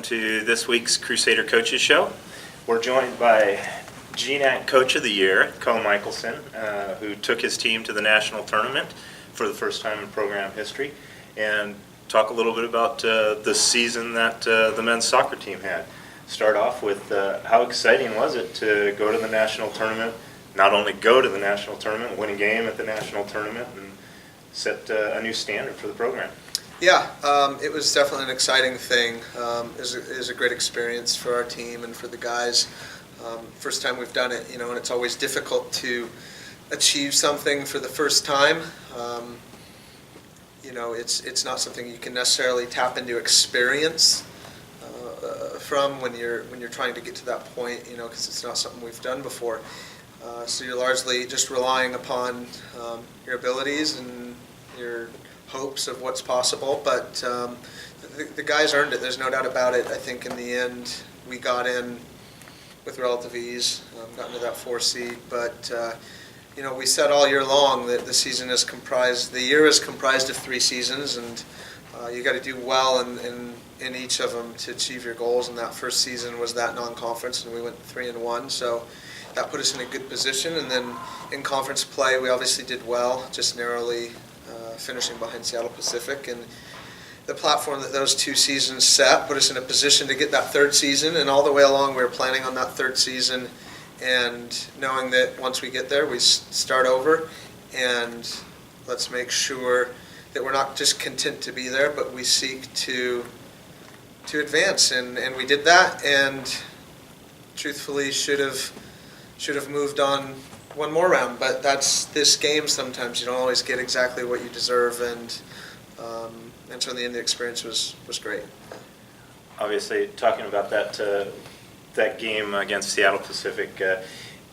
to this week's Crusader Coaches Show. We're joined by GNAC Coach of the Year, Coe Michaelson, who took his team to the national tournament for the first time in program history, and talk a little bit about the season that the men's soccer team had. Start off with how exciting was it to go to the national tournament, not only go to the national tournament, win a game at the national tournament, and set a new standard for the program. Yeah, it was definitely an exciting thing. It was a great experience for our team and for the guys. First time we've done it, and it's always difficult to achieve something for the first time. It's not something you can necessarily tap into experience from when you're trying to get to that point, because it's not something we've done before. So you're largely just relying upon your abilities and your hopes of what's possible, but the guys earned it. There's no doubt about it. I think in the end we got in with relative ease, got into that 4 seed, but we said all year long that the year is comprised of 3 seasons, and you got to do well in each of them to achieve your goals. And that first season was that non-conference, and we went 3-1, so that put us in a good position. And then in conference play, we obviously did well, just narrowly finishing behind Seattle Pacific. And the platform that those 2 seasons set put us in a position to get that 3rd season, and all the way along we were planning on that 3rd season and knowing that once we get there we start over, and let's make sure that we're not just content to be there, but we seek to advance, and we did that, and truthfully should have moved on one more round, but that's this game. Sometimes you don't always get exactly what you deserve, and so in the end the experience was great. Obviously, talking about that game against Seattle Pacific,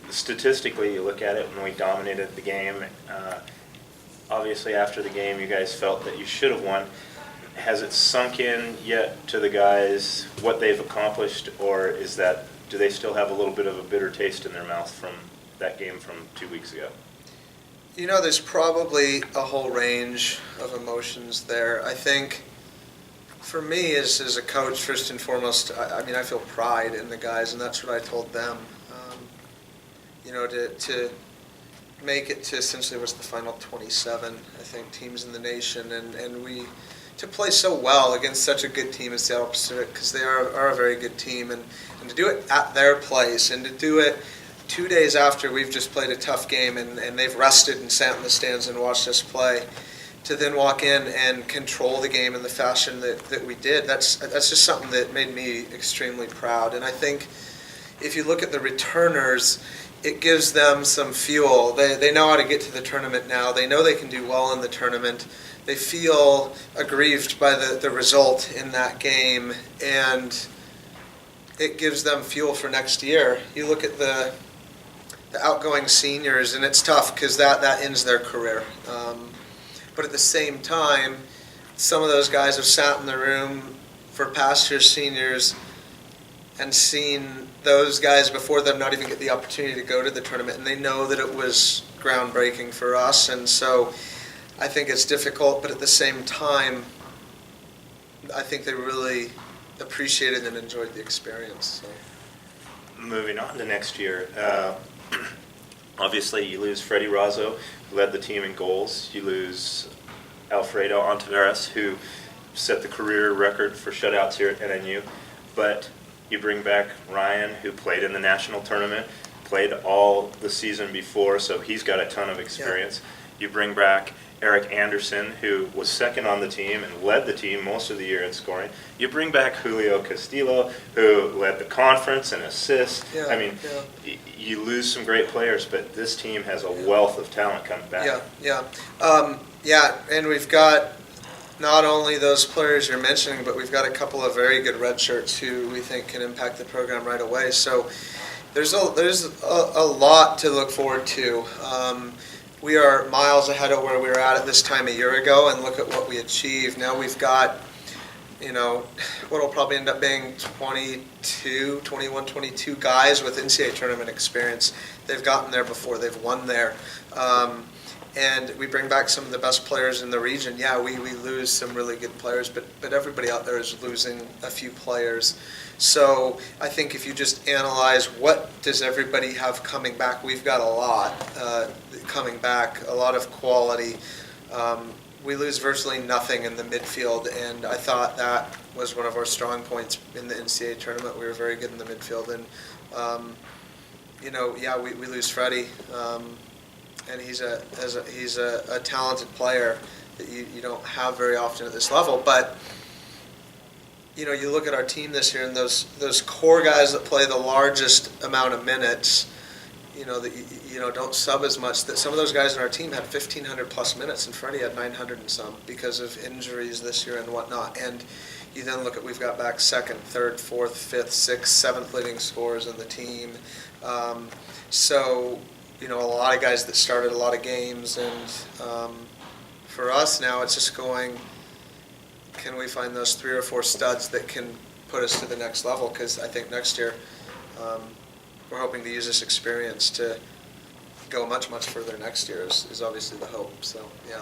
statistically you look at it, and we dominated the game. Obviously after the game you guys felt that you should have won. Has it sunk in yet to the guys what they've accomplished, or do they still have a little bit of a bitter taste in their mouth from that game from 2 weeks ago? There's probably a whole range of emotions there. I think for me as a coach, first and foremost, I feel pride in the guys, and that's what I told them. To make it to essentially was the final 27, I think, teams in the nation, and we to play so well against such a good team as Seattle Pacific, because they are a very good team, and to do it at their place, and to do it 2 days after we've just played a tough game and they've rested and sat in the stands and watched us play, to then walk in and control the game in the fashion that we did, that's just something that made me extremely proud. And I think if you look at the returners, it gives them some fuel. They know how to get to the tournament now. They know they can do well in the tournament. They feel aggrieved by the result in that game, and it gives them fuel for next year. You look at the outgoing seniors, and it's tough because that ends their career. But at the same time, some of those guys have sat in the room for past year seniors and seen those guys before them not even get the opportunity to go to the tournament, and they know that it was groundbreaking for us. And so I think it's difficult, but at the same time, I think they really appreciated and enjoyed the experience. So. Moving on to next year, obviously you lose Freddie Razzo, who led the team in goals. You lose Alfredo Ontiveros, who set the career record for shutouts here at NNU. But you bring back Ryan, who played in the national tournament, played all the season before, so he's got a ton of experience. Yeah. You bring back Eric Anderson, who was second on the team and led the team most of the year in scoring. You bring back Julio Castillo, who led the conference in assists. Yeah, you lose some great players, but this team has a wealth of talent coming back. And we've got not only those players you're mentioning, but we've got a couple of very good red shirts who we think can impact the program right away. So there's a lot to look forward to. We are miles ahead of where we were at this time a year ago, and look at what we achieved. Now we've got, what will probably end up being 21, 22 guys with NCAA tournament experience. They've gotten there before, they've won there. and we bring back some of the best players in the region. Yeah, we lose some really good players, but everybody out there is losing a few players. So I think if you just analyze what does everybody have coming back, we've got a lot coming back, a lot of quality. We lose virtually nothing in the midfield, and I thought that was one of our strong points in the NCAA tournament. We were very good in the midfield, and we lose Freddie, and he's a talented player that you don't have very often at this level. But you look at our team this year, and those core guys that play the largest amount of minutes, that don't sub as much, that some of those guys in our team had 1,500 plus minutes, and Freddie had 900 and some because of injuries this year and whatnot. And you then look at, we've got back second, third, fourth, fifth, sixth, seventh leading scorers in the team. So a lot of guys that started a lot of games, and for us now it's just going, can we find those 3 or 4 studs that can put us to the next level? Because I think next year we're hoping to use this experience to go much, much further next year is obviously the hope. So, yeah.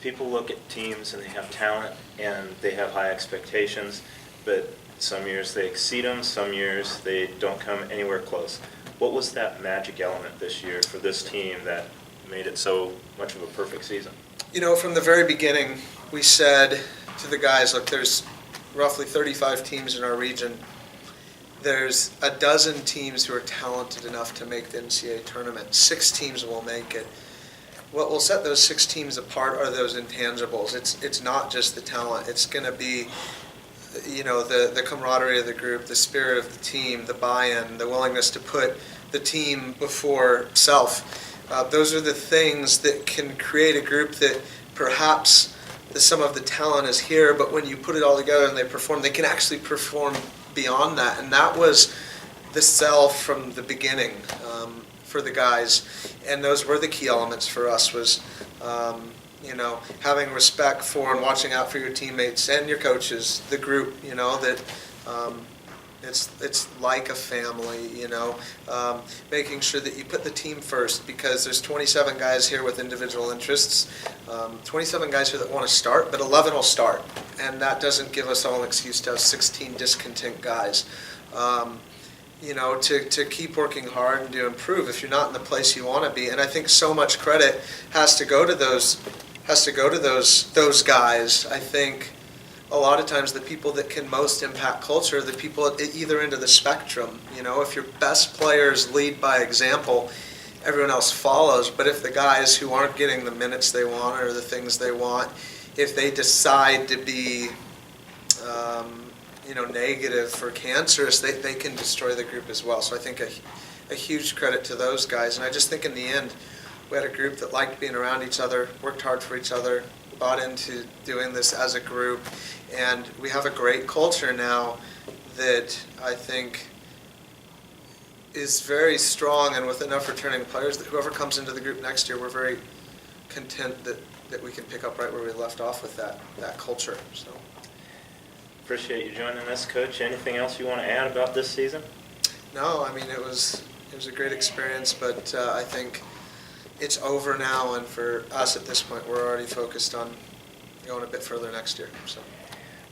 People look at teams and they have talent and they have high expectations, but some years they exceed them, some years they don't come anywhere close. What was that magic element this year for this team that made it so much of a perfect season? From the very beginning, we said to the guys, look, there's roughly 35 teams in our region. There's a dozen teams who are talented enough to make the NCAA tournament. 6 teams will make it. What will set those 6 teams apart are those intangibles. It's not just the talent. It's going to be, the camaraderie of the group, the spirit of the team, the buy-in, the willingness to put the team before self. Those are the things that can create a group that perhaps some of the talent is here, but when you put it all together and they perform, they can actually perform beyond that. And that was the sell from the beginning for the guys. And those were the key elements for us was, having respect for and watching out for your teammates and your coaches, the group, that it's like a family, making sure that you put the team first, because there's 27 guys here with individual interests, 27 guys here that want to start, but 11 will start, and that doesn't give us all an excuse to have 16 discontent guys. To keep working hard and to improve if you're not in the place you want to be, and I think so much credit has to go to those guys. I think a lot of times the people that can most impact culture are the people at either end of the spectrum. If your best players lead by example, everyone else follows. But if the guys who aren't getting the minutes they want or the things they want, if they decide to be negative or cancerous, they can destroy the group as well. So I think a huge credit to those guys. And I just think in the end, we had a group that liked being around each other, worked hard for each other, bought into doing this as a group, and we have a great culture now that I think is very strong, and with enough returning players that whoever comes into the group next year, we're very content that we can pick up right where we left off with that culture. So Appreciate you joining us, Coach. Anything else you want to add about this season? No, I mean, it was a great experience, but I think it's over now, and for us at this point, we're already focused on going a bit further next year. So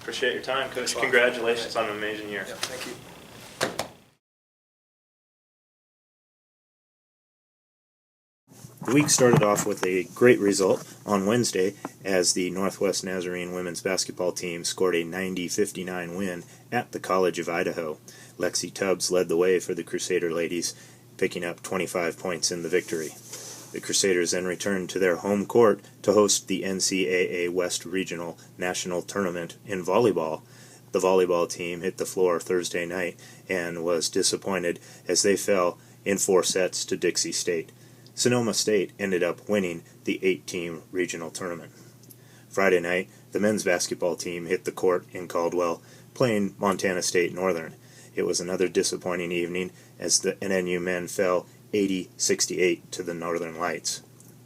Appreciate your time, Coach. Congratulations on an amazing year. Yeah, thank you. The week started off with a great result on Wednesday as the Northwest Nazarene women's basketball team scored a 90-59 win at the College of Idaho. Lexi Tubbs led the way for the Crusader ladies, picking up 25 points in the victory. The Crusaders then returned to their home court to host the NCAA West Regional National Tournament in volleyball. The volleyball team hit the floor Thursday night and was disappointed as they fell in 4 sets to Dixie State. Sonoma State ended up winning the 8-team regional tournament. Friday night, the men's basketball team hit the court in Caldwell, playing Montana State Northern. It was another disappointing evening as the NNU men fell 80-68 to the Northern Lights.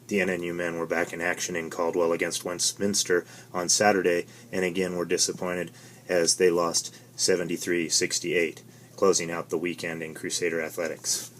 The NNU men were back in action in Caldwell against Westminster on Saturday and again were disappointed as they lost 73-68, closing out the weekend in Crusader athletics.